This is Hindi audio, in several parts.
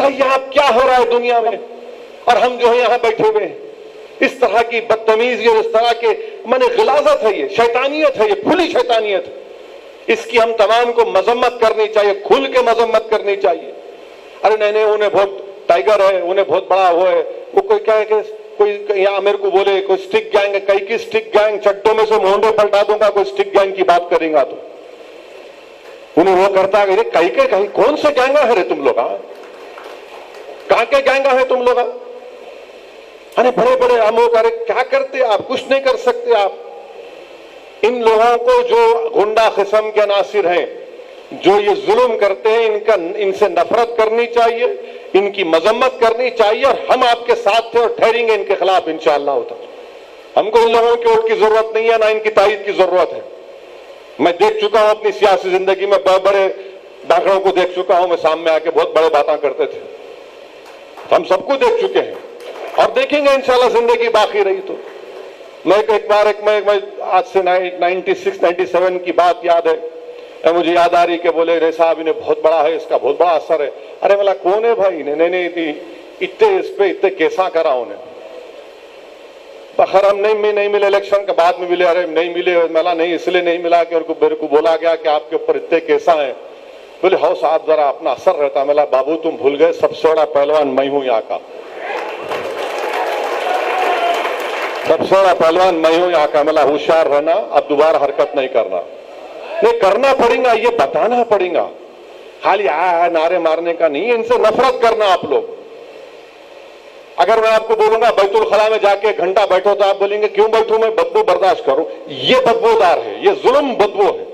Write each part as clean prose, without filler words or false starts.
भाई यहाँ क्या हो रहा है दुनिया में, और हम जो है यहाँ बैठे हुए हैं। इस तरह की बदतमीजी और इस तरह के माने गिलाजत है, ये शैतानियत है, ये खुली शैतानियत है। इसकी हम तमाम को मजम्मत करनी चाहिए, खुल के मजम्मत करनी चाहिए। अरे नहीं नहीं, उन्हें बहुत टाइगर है, उन्हें बहुत बड़ा वो है, वो कोई क्या है कि कोई यहाँ मेरे को बोले कोई स्टिक गैंग है, कई की स्टिक गैंग, चट्टों में से मोहंडे पलटा दूंगा कोई स्टिक गैंग की बात करेगा तो उन्हें वो करता है कहीं के कहीं कौन से गैंगा है रे तुम लोग, कहां के गैंगा है तुम लोग। अरे बड़े बड़े अमोक, अरे क्या करते आप, कुछ नहीं कर सकते आप। इन लोगों को जो गुंडा किस्म के नासिर हैं, जो ये जुल्म करते हैं, इनसे नफरत करनी चाहिए, इनकी मजम्मत करनी चाहिए, और हम आपके साथ थे और ठहरेंगे इनके खिलाफ इंशाअल्लाह ताला। हमको इन लोगों की वोट की जरूरत नहीं है, ना इनकी तायद की जरूरत है। मैं देख चुका हूं अपनी सियासी जिंदगी में, बड़े बड़े दाखड़ों को देख चुका हूं, मैं सामने आके बहुत बड़े बातें करते थे, हम सबको देख चुके हैं और देखेंगे इंशाल्लाह जिंदगी बाकी रही तो। मैं एक बार आज से 96-97 की बात याद है, मुझे याद आ रही कि बोले रे साहब इन्हें बहुत बड़ा है, इसका बहुत बड़ा असर है। अरे बोला कौन है भाई, नहीं इतने इस पे इतने कैसा करा उन्हें। खैर हम नहीं मिले, इलेक्शन के बाद में मिले। अरे नहीं मिले, मिला नहीं इसलिए नहीं मिला कि उनको मेरे को बोला गया कि आपके ऊपर इतने कैसा है। बोले हो साहब जरा अपना असर रहता। मिला बाबू तुम भूल गए, सबसे बड़ा पहलवान मैं हूं यहाँ का, सबसे बड़ा पहलवान मैं हूं यहाँ का। मिला होशियार रहना, अब दोबारा हरकत नहीं करना। नहीं करना पड़ेगा, ये बताना पड़ेगा, खाली नारे मारने का नहीं, इनसे नफरत करना आप लोग। अगर मैं आपको बोलूंगा बैतुल खला में जाके घंटा बैठो तो आप बोलेंगे क्यों बैठूं, मैं बदबू बर्दाश्त करूं। ये बदबूदार है, ये जुल्म बदबू है।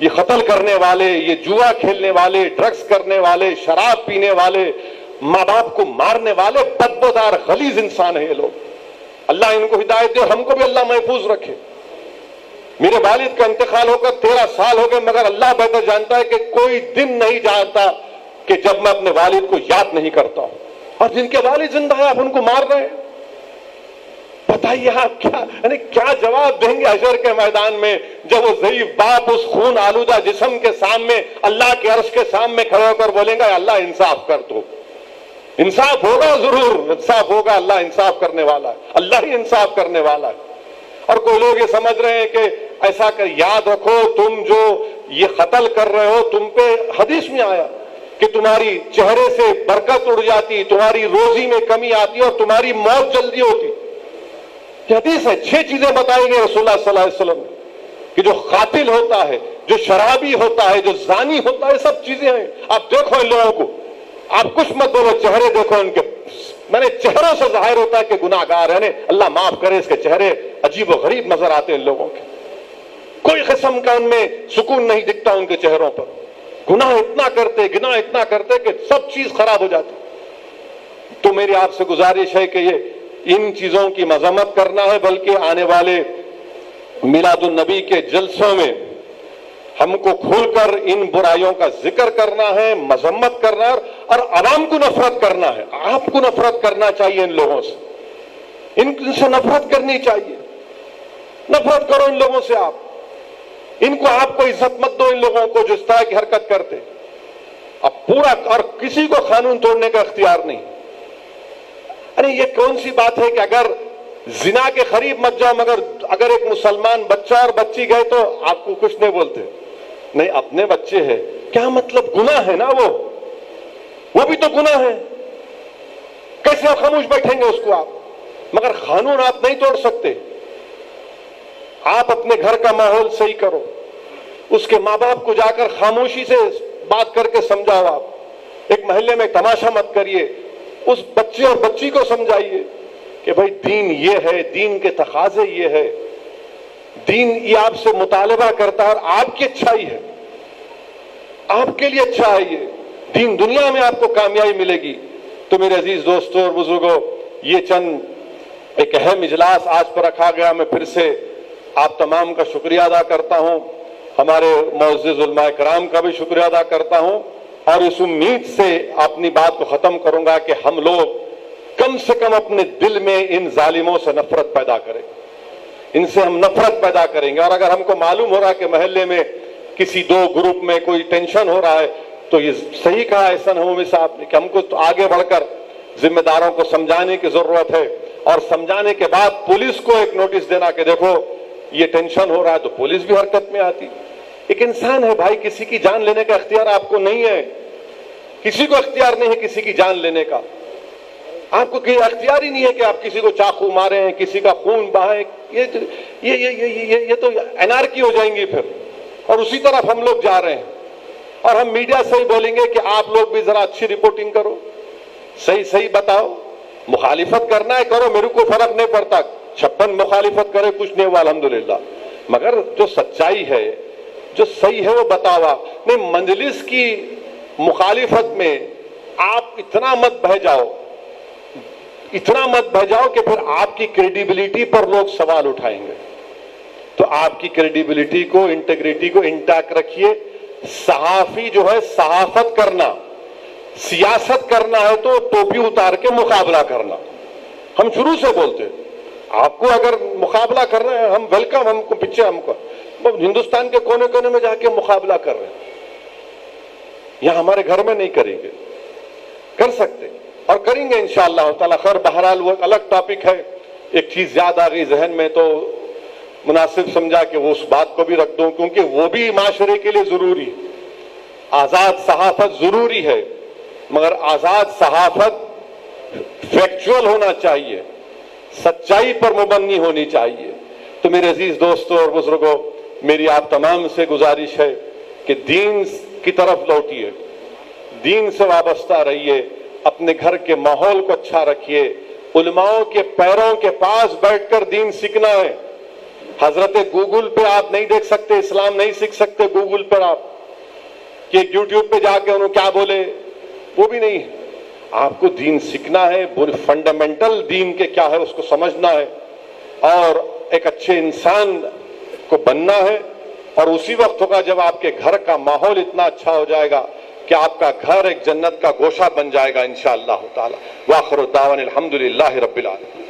ये कत्ल करने वाले, ये जुआ खेलने वाले, ड्रग्स करने वाले, शराब पीने वाले, माँ बाप को मारने वाले बदबूदार गलीज इंसान है ये लोग। अल्लाह इनको हिदायत दे, हमको भी अल्लाह महफूज रखे। मेरे वालिद का इंतकाल होकर 13 साल हो गए, मगर अल्लाह बेहतर जानता है कि कोई दिन नहीं जानता कि जब मैं अपने वालिद को याद नहीं करता हूं। और जिनके वालिद जिंदा है आप उनको मार रहे हैं। बताइए आप क्या जवाब देंगे हशर के मैदान में, जब वो ज़ईफ बाप उस खून आलूदा जिस्म के सामने अल्लाह के अर्श के सामने खड़े होकर बोलेंगे अल्लाह इंसाफ कर दो। इंसाफ होगा, जरूर इंसाफ होगा, अल्लाह इंसाफ करने वाला है, अल्लाह ही इंसाफ करने वाला है। और कोई लोग ये समझ रहे हैं कि ऐसा कर, याद रखो तुम जो ये कत्ल कर रहे हो, तुम पे हदीस में आया कि तुम्हारी चेहरे से बरकत उड़ जाती, तुम्हारी रोजी में कमी आती और तुम्हारी मौत जल्दी होती। हदीस है, 6 चीजें बताई गई रसूलुल्लाह सल्लल्लाहु अलैहि वसल्लम कि जो कातिल होता है, जो शराबी होता है, जो जानी होता है, सब चीजें हैं। आप देखो इन लोगों को, आप कुछ मत बोलो, चेहरे देखो इनके, मैंने चेहरों से जाहिर होता है कि गुनाहगार है। अल्लाह माफ करे, इसके चेहरे अजीब व गरीब नजर आते हैं इन लोगों के, कोई किस्म का उनमें सुकून नहीं दिखता उनके चेहरों पर। गुनाह इतना करते, गिनाह इतना करते कि सब चीज खराब हो जाती। तो मेरी आपसे गुजारिश है कि ये इन चीजों की मजम्मत करना है, बल्कि आने वाले मिलादुन नबी के जलसों में हमको खुलकर इन बुराइयों का जिक्र करना है, मजम्मत करना है और आवाम को नफरत करना है। आपको नफरत करना चाहिए इन लोगों से, इनसे नफरत करनी चाहिए। नफरत करो इन लोगों से, आप इनको, आपको इज्जत मत दो इन लोगों को जो इस तरह की हरकत करते। अब पूरा, और किसी को कानून तोड़ने का इख्तियार नहीं। अरे ये कौन सी बात है कि अगर जिना के करीब मत जाओ, मगर अगर एक मुसलमान बच्चा और बच्ची गए तो आपको कुछ नहीं बोलते। नहीं, अपने बच्चे हैं, क्या मतलब, गुनाह है ना, वो भी तो गुनाह है। कैसे आप खामोश बैठेंगे उसको आप, मगर कानून आप नहीं तोड़ सकते। आप अपने घर का माहौल सही करो, उसके माँ बाप को जाकर खामोशी से बात करके समझाओ। आप एक मोहल्ले में तमाशा मत करिए, उस बच्चे और बच्ची को समझाइए कि भाई दीन ये है, दीन के तकाजे ये है, दीन ये आपसे मुतालबा करता है और आपकी अच्छाई है, आपके लिए अच्छा है ये दीन, दुनिया में आपको कामयाबी मिलेगी। तो मेरे अजीज दोस्तों और बुजुर्गों, ये चंद एक अहम इजलास आज पर रखा गया। मैं फिर से आप तमाम का शुक्रिया अदा करता हूं, हमारे मुअज़्ज़िज़ उलमा इकराम का भी शुक्रिया अदा करता हूं, और इस उम्मीद से अपनी बात को खत्म करूंगा कि हम लोग कम से कम अपने दिल में इन जालिमों से नफरत पैदा करें, इनसे हम नफरत पैदा करेंगे। और अगर हमको मालूम हो रहा है कि मोहल्ले में किसी 2 ग्रुप में कोई टेंशन हो रहा है, तो ये सही कहा एहसन हमूमी साहब ने कि हमको तो आगे बढ़कर जिम्मेदारों को समझाने की जरूरत है, और समझाने के बाद पुलिस को एक नोटिस देना कि देखो ये टेंशन हो रहा है, तो पुलिस भी हरकत में आती। एक इंसान है भाई, किसी की जान लेने का इख्तियार आपको नहीं है, किसी को इख्तियार नहीं है किसी की जान लेने का। आपको कोई इख्तियार ही नहीं है कि आप किसी को चाकू मारे हैं, किसी का खून बहाएं। ये तो एनार्की हो जाएंगी फिर, और उसी तरफ हम लोग जा रहे हैं। और हम मीडिया से ही बोलेंगे कि आप लोग भी जरा अच्छी रिपोर्टिंग करो, सही सही बताओ, मुखालिफत करना है करो, मेरे को फर्क नहीं पड़ता, 56 मुखालिफत करे कुछ नहीं हुआ अल्हम्दुलिल्लाह, मगर जो सच्चाई है, जो सही है वो बतावा। नहीं, मंजलिस की मुखालिफत में आप इतना मत बह जाओ, इतना मत बह जाओ कि फिर आपकी क्रेडिबिलिटी पर लोग सवाल उठाएंगे। तो आपकी क्रेडिबिलिटी को, इंटेग्रिटी को इंटैक्ट रखिए। सहाफी जो है, सहाफत करना, सियासत करना है तो टोपी उतार के मुकाबला करना। हम शुरू से बोलते हैं आपको अगर मुकाबला करना है, हम वेलकम, हमको पीछे, हमको हिंदुस्तान के कोने कोने में जाके मुकाबला कर रहे हैं। यहां हमारे घर में नहीं करेंगे, कर सकते और करेंगे इंशाअल्लाह ताला खैर। बहरहाल वो अलग टॉपिक है। एक चीज याद आ गई जहन में, तो मुनासिब समझा कि वो उस बात को भी रख दूं, क्योंकि वो भी माशरे के लिए जरूरी है। आजाद सहाफत जरूरी है, मगर आजाद सहाफत फैक्चुअल होना चाहिए, सच्चाई पर मुबन्नी होनी चाहिए। तो मेरे अजीज दोस्तों और बुजुर्गों, मेरी आप तमाम से गुजारिश है कि दीन की तरफ लौटिए, दीन से वाबस्ता रहिए, अपने घर के माहौल को अच्छा रखिए। उलमाओं के पैरों के पास बैठकर दीन सीखना है। हजरत गूगल पे आप नहीं देख सकते, इस्लाम नहीं सीख सकते गूगल पर आप, कि यूट्यूब पे जाके उन्होंने क्या बोले, वो भी नहीं है। आपको दीन सीखना है, फंडामेंटल दीन के क्या है उसको समझना है, और एक अच्छे इंसान को बनना है। और उसी वक्त होगा जब आपके घर का माहौल इतना अच्छा हो जाएगा कि आपका घर एक जन्नत का गोशा बन जाएगा इंशाअल्लाह ताला। वाखिर दावाना अल्हम्दुलिल्लाहि रब्बिल आलमीन।